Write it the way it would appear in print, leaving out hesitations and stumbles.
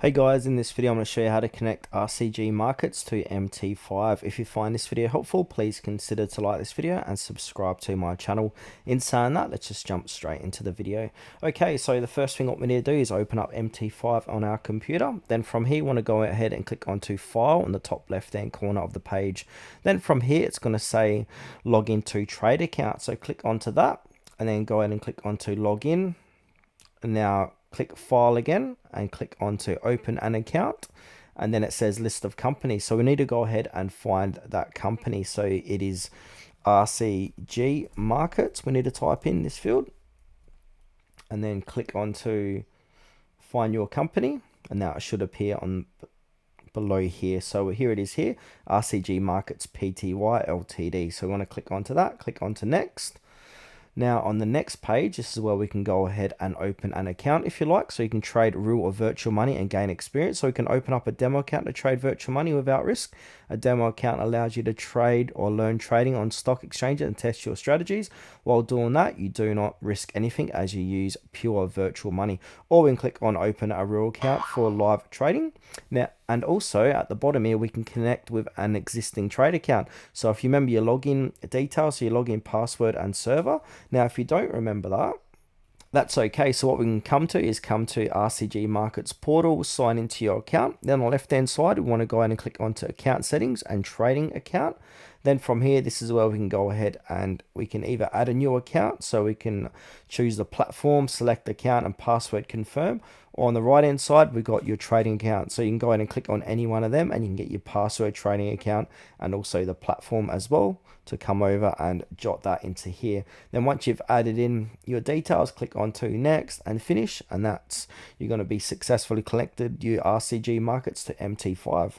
Hey guys, in this video I'm going to show you how to connect RCG Markets to MT5. If you find this video helpful, please consider to like this video and subscribe to my channel. In saying that, let's just jump straight into the video. Okay, so the first thing what we need to do is open up MT5 on our computer. Then from here, you want to go ahead and click onto File on the top left hand corner of the page. Then from here, it's going to say Log into Trade Account. So click onto that and then go ahead and click onto Login. And now click File again and click onto Open an Account, and then it says List of Companies. So we need to go ahead and find that company. So it is RCG Markets. We need to type in this field and then click onto Find Your Company, and now it should appear on below here. So here it is here, RCG Markets Pty Ltd. So we want to click onto that, click onto Next. Now on the next page, this is where we can go ahead and open an account if you like. So you can trade real or virtual money and gain experience. So we can open up a demo account to trade virtual money without risk. A demo account allows you to trade or learn trading on stock exchanges and test your strategies. While doing that, you do not risk anything as you use pure virtual money. Or we can click on open a real account for live trading. Now, and also at the bottom here, we can connect with an existing trade account. So if you remember your login details, so your login password and server. Now, if you don't remember that, that's okay. So what we can come to is come to RCG Markets portal, sign into your account. Then on the left hand side, we want to go ahead and click onto account settings and trading account. Then from here, this is where we can go ahead and we can either add a new account. So we can choose the platform, select account and password confirm. Or on the right hand side, we've got your trading account. So you can go ahead and click on any one of them and you can get your password, trading account, and also the platform as well to come over and jot that into here. Then once you've added in your details, click onto next and finish, and that's you're going to be successfully connected your RCG Markets to MT5.